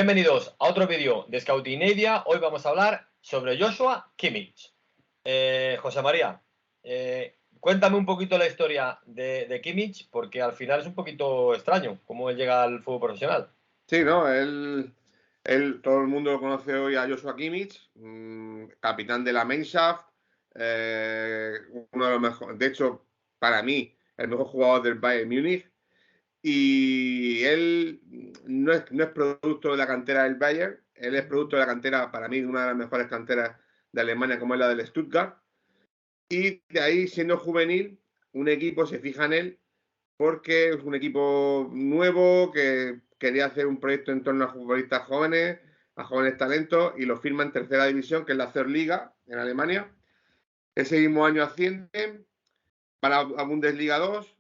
Bienvenidos a otro vídeo de Scouting Media. Hoy vamos a hablar sobre Joshua Kimmich. José María, cuéntame un poquito la historia de Kimmich, porque al final es un poquito extraño cómo él llega al fútbol profesional. Sí, ¿no? Todo el mundo lo conoce hoy a Joshua Kimmich, capitán de la Mannschaft, uno de los mejores, de hecho, para mí, el mejor jugador del Bayern Múnich. Y él no es producto de la cantera del Bayern, él es producto de la cantera, para mí, de una de las mejores canteras de Alemania, como es la del Stuttgart. Y de ahí, siendo juvenil, un equipo se fija en él porque es un equipo nuevo que quería hacer un proyecto en torno a futbolistas jóvenes, a jóvenes talentos, y lo firma en tercera división, que es la Liga en Alemania. Ese mismo año ascienden para a Bundesliga 2,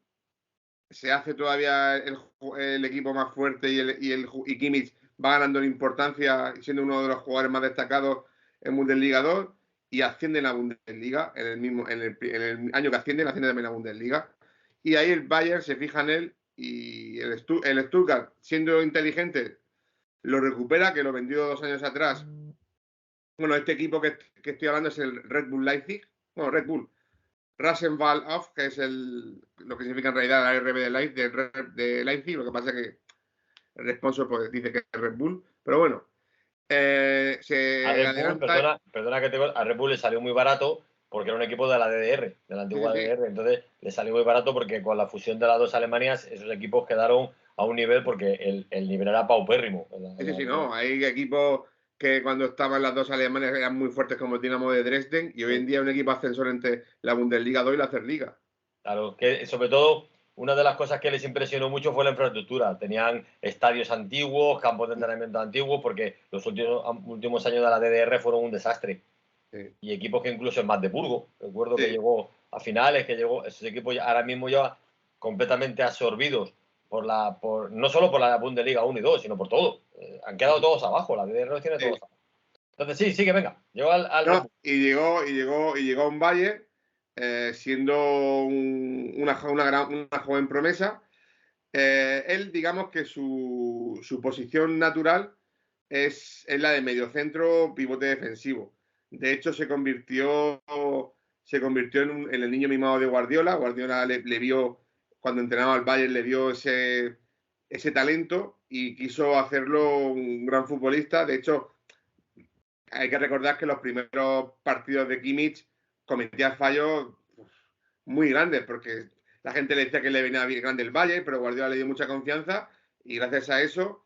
se hace todavía el equipo más fuerte y Kimmich va ganando en importancia, siendo uno de los jugadores más destacados en Bundesliga 2, y ascienden a Bundesliga en el año que ascienden también a Bundesliga. Y ahí el Bayern se fija en él y el Stuttgart, siendo inteligente, lo recupera, que lo vendió 2 años atrás. Bueno, este equipo que estoy hablando es el Red Bull Leipzig. Bueno, Red Bull. Rasenball Off, que es lo que significa en realidad la RB de Leipzig. Lo que pasa es que el sponsor pues, dice que es Red Bull. Pero bueno, se A Red Bull, adelanta. perdona que a Red Bull le salió muy barato porque era un equipo de la DDR, de la antigua Sí. DDR. Entonces le salió muy barato porque con la fusión de las dos Alemanias, esos equipos quedaron a un nivel porque el nivel era paupérrimo. Sí, no. Hay equipos que cuando estaban las dos Alemanes eran muy fuertes, como el Dinamo de Dresden, y hoy en día un equipo ascensor entre la Bundesliga 2 y la Liga. Claro, que sobre todo una de las cosas que les impresionó mucho fue la infraestructura. Tenían estadios antiguos, campos de entrenamiento antiguos, porque los últimos años de la DDR fueron un desastre. Sí. Y equipos que incluso en Magdeburgo, recuerdo que Sí. llegó a finales, que llegó, esos equipos ahora mismo ya completamente absorbidos no solo por la Bundesliga 1 y 2, sino por todo. Han quedado todos abajo, la DDR los tiene Sí. todos abajo. Entonces sí, sí que venga, llegó al Red No, Bull. y llegó a un Bayern, siendo una joven promesa. Él, digamos que su posición natural es la de mediocentro, pivote defensivo. De hecho, se convirtió en el niño mimado de Guardiola. Guardiola le vio, cuando entrenaba al Bayern, le vio ese talento y quiso hacerlo un gran futbolista. De hecho, hay que recordar que los primeros partidos de Kimmich cometía fallos muy grandes, porque la gente le decía que le venía bien grande el Bayern, pero Guardiola le dio mucha confianza y gracias a eso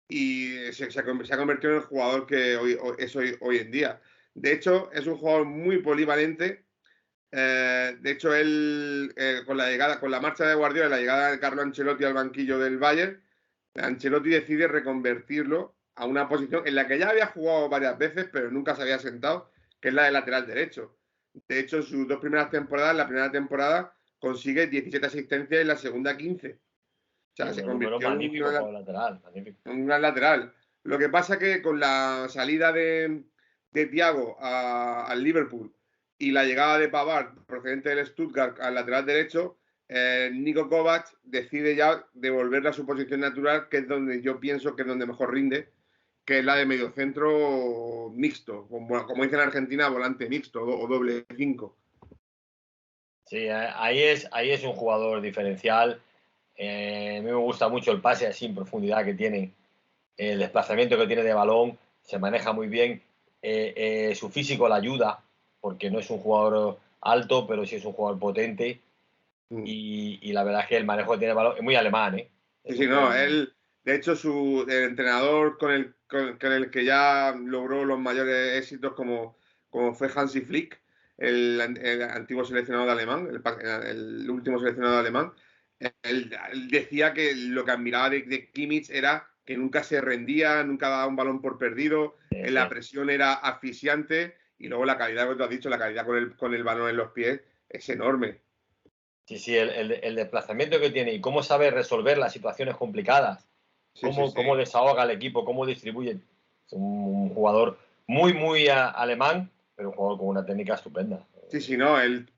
se ha convertido en el jugador que es hoy en día. De hecho, es un jugador muy polivalente. De hecho, él, con la marcha de Guardiola, la llegada de Carlo Ancelotti al banquillo del Bayern, Ancelotti decide reconvertirlo a una posición en la que ya había jugado varias veces, pero nunca se había sentado, que es la de lateral derecho. De hecho, en sus dos primeras temporadas, la primera temporada consigue 17 asistencias y la segunda 15. O Sí, sea, se un número convirtió en magnífico para un lateral, magnífico. un gran lateral. Lo que pasa que con la salida de Thiago al Liverpool y la llegada de Pavard, procedente del Stuttgart, al lateral derecho, Niko Kovac decide ya devolverle a su posición natural, que es donde yo pienso que es donde mejor rinde, que es la de mediocentro mixto, como dice en Argentina, volante mixto o doble 5. Sí, ahí es un jugador diferencial. A mí me gusta mucho el pase así en profundidad que tiene, el desplazamiento que tiene de balón, se maneja muy bien. Su físico le ayuda, porque no es un jugador alto, pero sí es un jugador potente. Y la verdad es que el manejo que tiene de balón es muy alemán, ¿eh? Sí, Es sí, muy no, alemán. él, de hecho, el entrenador con el que ya logró los mayores éxitos, como fue Hansi Flick, el antiguo seleccionado alemán, el último seleccionado alemán. Él decía que lo que admiraba de Kimmich era que nunca se rendía, nunca daba un balón por perdido, la Sí. presión era asfixiante, y luego la calidad, como tú has dicho, la calidad con el balón en los pies es enorme. Sí, sí, el desplazamiento que tiene y cómo sabe resolver las situaciones complicadas, Sí, sí, sí. cómo desahoga al equipo, cómo distribuye. Es un jugador muy alemán, pero un jugador con una técnica estupenda. Sí, sí, no.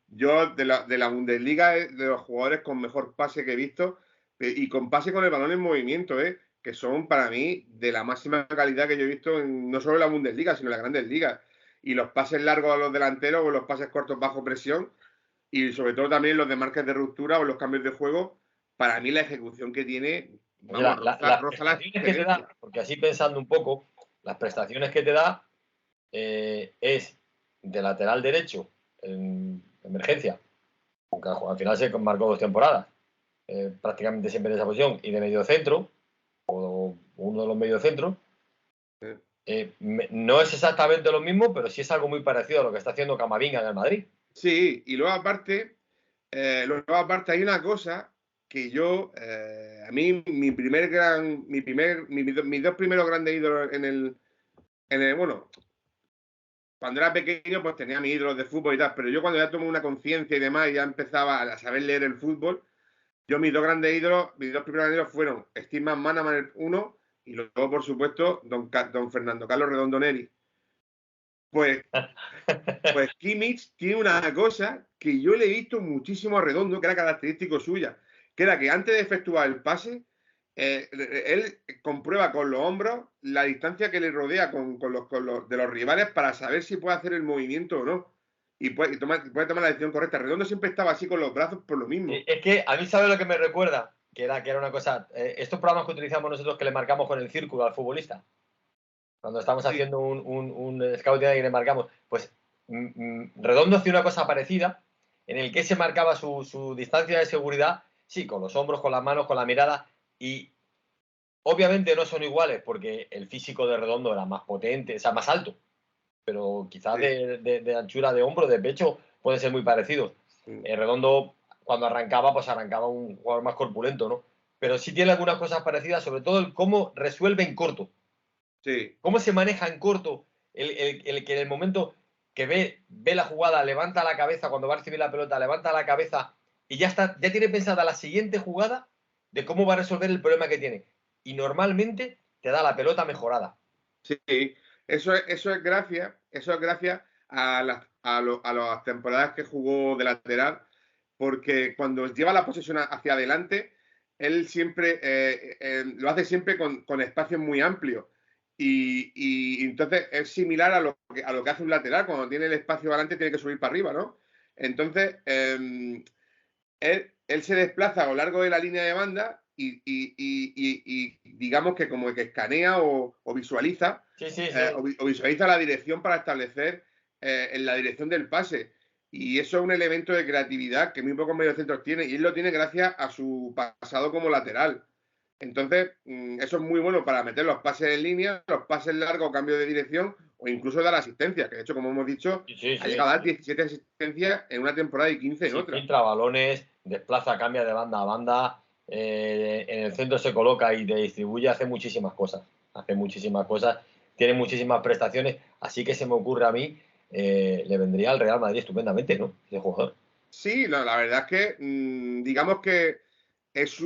Yo de la Bundesliga es de los jugadores con mejor pase que he visto, y con pase con el balón en movimiento, que son para mí de la máxima calidad que yo he visto no solo en la Bundesliga, sino en las grandes ligas. Y los pases largos a los delanteros o los pases cortos bajo presión, y sobre todo también los de marcas de ruptura o los cambios de juego, para mí la ejecución que tiene, vamos, Las roza la prestaciones que te da, porque así pensando un poco, las prestaciones que te da es de lateral derecho en emergencia, aunque al final se marcó 2 temporadas, prácticamente siempre en esa posición, y de medio centro, o uno de los mediocentros. No es exactamente lo mismo, pero sí es algo muy parecido a lo que está haciendo Camavinga en el Madrid. Sí, y luego aparte hay una cosa que yo, a mí, mis dos primeros grandes ídolos bueno, cuando era pequeño pues tenía mis ídolos de fútbol y tal, pero yo cuando ya tomé una conciencia y demás y ya empezaba a saber leer el fútbol, yo mis dos primeros grandes ídolos fueron Steve McManaman, uno, y luego, por supuesto, don Fernando Carlos Redondo Neri. Pues Kimmich tiene una cosa que yo le he visto muchísimo a Redondo, que era característico suya, que era que antes de efectuar el pase, él comprueba con los hombros la distancia que le rodea con los de los rivales para saber si puede hacer el movimiento o no. Y puede tomar la decisión correcta. Redondo siempre estaba así con los brazos por lo mismo. Es que a mí, ¿sabe lo que me recuerda? Que era una cosa. Estos programas que utilizamos nosotros que le marcamos con el círculo al futbolista. Cuando estamos haciendo un scouting y le marcamos. Pues Redondo hacía una cosa parecida, en el que se marcaba su distancia de seguridad, sí, con los hombros, con las manos, con la mirada. Y obviamente no son iguales, porque el físico de Redondo era más potente, o sea, más alto. Pero quizás Sí. de anchura de hombro, de pecho, pueden ser muy parecidos. Redondo, cuando arrancaba, pues arrancaba un jugador más corpulento, ¿no? Pero sí tiene algunas cosas parecidas, sobre todo el cómo resuelve en corto. Sí. Cómo se maneja en corto, el que en el momento que ve la jugada, levanta la cabeza, cuando va a recibir la pelota, levanta la cabeza y ya está, ya tiene pensada la siguiente jugada de cómo va a resolver el problema que tiene. Y normalmente te da la pelota mejorada. Sí, eso es gracias a las temporadas que jugó de lateral, porque cuando lleva la posesión hacia adelante, él siempre lo hace siempre con espacios muy amplios. Y entonces es similar a lo que hace un lateral, cuando tiene el espacio adelante tiene que subir para arriba, ¿no? Entonces, él se desplaza a lo largo de la línea de banda y digamos que como que escanea o visualiza, o visualiza la dirección para establecer en la dirección del pase. Y eso es un elemento de creatividad que muy pocos mediocentros tienen, y él lo tiene gracias a su pasado como lateral. Entonces, eso es muy bueno para meter los pases en línea, los pases largos, cambio de dirección o incluso dar asistencia, que de hecho, como hemos dicho, ha llegado a dar 17 asistencias en una temporada y 15 en otra. Filtra balones, desplaza, cambia de banda a banda, en el centro se coloca y te distribuye, hace muchísimas cosas. Tiene muchísimas prestaciones, así que se me ocurre a mí, le vendría al Real Madrid estupendamente, ¿no? Ese jugador. Sí, no, la verdad es que digamos que es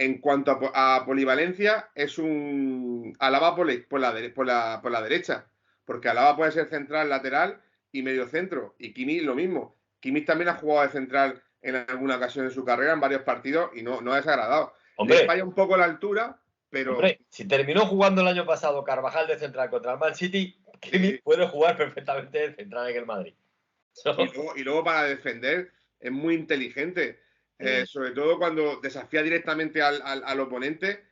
en cuanto a polivalencia, es un Alaba por la derecha, porque Alaba puede ser central, lateral y medio centro, y Kimmich lo mismo. Kimmich también ha jugado de central en alguna ocasión en su carrera, en varios partidos, y no ha desagradado. Le Hombre, falla un poco la altura, pero si terminó jugando el año pasado Carvajal de central contra el Man City, Kimmich puede jugar perfectamente de central en el Madrid. y luego para defender es muy inteligente, sobre todo cuando desafía directamente al oponente,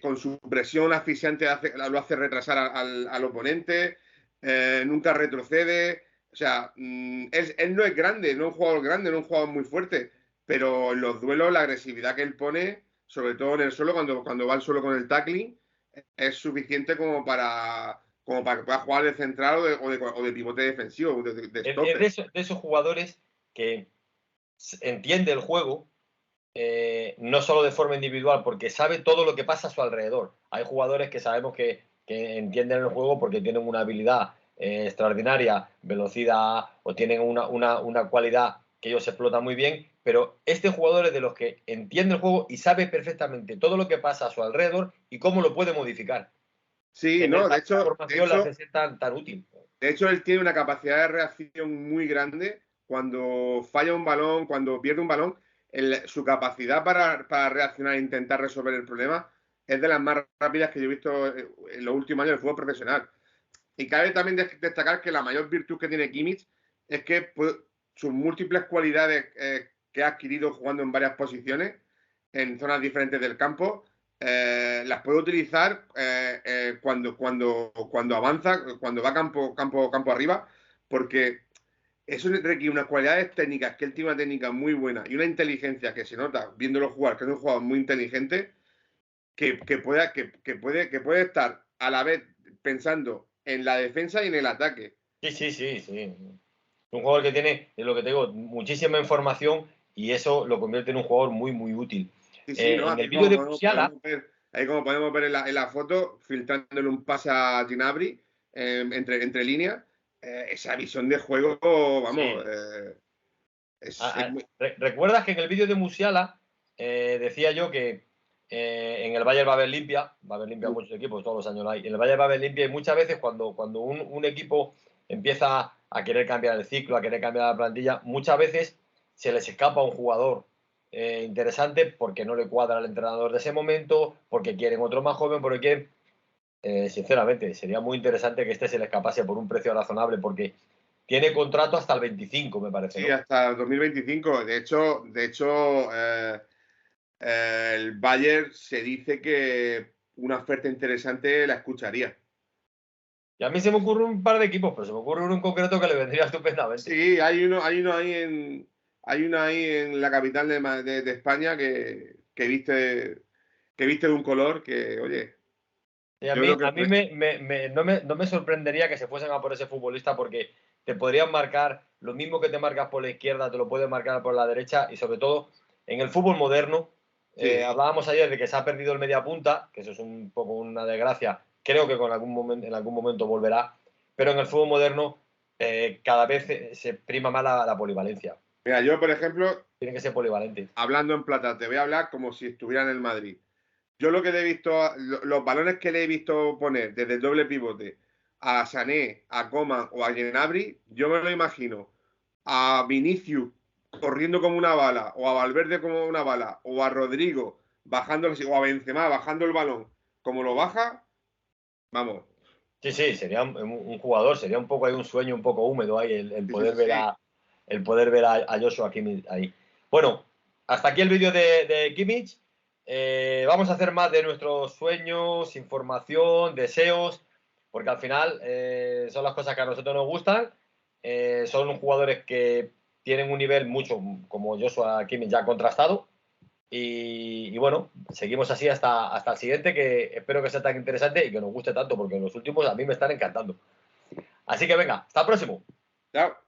con su presión asfixiante lo hace retrasar al oponente, nunca retrocede. O sea, él no es grande, no es un jugador grande, no es un jugador muy fuerte, pero en los duelos la agresividad que él pone, sobre todo en el suelo, cuando va al suelo con el tackling, es suficiente como para que pueda jugar de central o de pivote defensivo, de Es stopper. de esos jugadores que entiende el juego, no solo de forma individual, porque sabe todo lo que pasa a su alrededor. Hay jugadores que sabemos que entienden el juego porque tienen una habilidad extraordinaria, velocidad, o tienen una cualidad que ellos explotan muy bien, pero este jugador es de los que entiende el juego y sabe perfectamente todo lo que pasa a su alrededor y cómo lo puede modificar. Sí, En no, esa formación le hace ser tan útil. de hecho, él tiene una capacidad de reacción muy grande cuando falla un balón, cuando pierde un balón. su capacidad para reaccionar e intentar resolver el problema es de las más rápidas que yo he visto en los últimos años del fútbol profesional. Y cabe también destacar que la mayor virtud que tiene Kimmich es que sus múltiples cualidades que ha adquirido jugando en varias posiciones, en zonas diferentes del campo, las puede utilizar cuando avanza, cuando va campo arriba, porque eso requiere unas cualidades técnicas, que él tiene una técnica muy buena y una inteligencia que se nota viéndolo jugar, que es un jugador muy inteligente, que puede estar a la vez pensando en la defensa y en el ataque. Sí. Un jugador que tiene, es lo que te digo, muchísima información y eso lo convierte en un jugador muy, muy útil. Sí, ¿no? En el Aquí vídeo de Musiala, como podemos ver en la foto, filtrándole un pase a Gnabry entre líneas, esa visión de juego, vamos, ¿recuerdas que en el vídeo de Musiala decía yo que en el Bayern va a haber limpia muchos equipos, todos los años hay, en el Bayern va a haber limpia y muchas veces cuando un equipo empieza a querer cambiar el ciclo, a querer cambiar la plantilla, muchas veces se les escapa un jugador interesante porque no le cuadra al entrenador de ese momento, porque quieren otro más joven, porque quieren... sinceramente, sería muy interesante que este se le escapase por un precio razonable porque tiene contrato hasta el 25, me parece, sí, ¿no? hasta el 2025. De hecho, el Bayern se dice que una oferta interesante la escucharía. Y a mí se me ocurre un par de equipos, pero se me ocurre uno en concreto que le vendría estupendamente. Sí, hay uno ahí en la capital de España que viste de un color que, oye, Y yo creo que a mí no me sorprendería que se fuesen a por ese futbolista porque te podrían marcar lo mismo que te marcas por la izquierda, te lo pueden marcar por la derecha y sobre todo en el fútbol moderno. sí. Hablábamos ayer de que se ha perdido el media punta, que eso es un poco una desgracia. Creo que en algún momento volverá, pero en el fútbol moderno cada vez se prima más la polivalencia. Mira, yo, por ejemplo, Tiene que ser polivalente. hablando en plata, te voy a hablar como si estuviera en el Madrid. Yo lo que le he visto, los balones que le he visto poner desde el doble pivote a Sané, a Coman o a Gnabry, yo me lo imagino a Vinicius corriendo como una bala, o a Valverde como una bala, o a Rodrigo bajando, o a Benzema bajando el balón como lo baja, vamos. Sí, sería un jugador, sería un poco ahí un sueño un poco húmedo ahí, el Sí, sí, poder ver sí. a Joshua Kimmich ahí. Bueno, hasta aquí el vídeo de Kimmich. Vamos a hacer más de nuestros sueños, información, deseos, porque al final son las cosas que a nosotros nos gustan. Son jugadores que tienen un nivel mucho, como Joshua Kimmich, ya contrastado. Y bueno, seguimos así hasta el siguiente, que espero que sea tan interesante y que nos guste tanto, porque los últimos a mí me están encantando. Así que venga, hasta el próximo. Chao.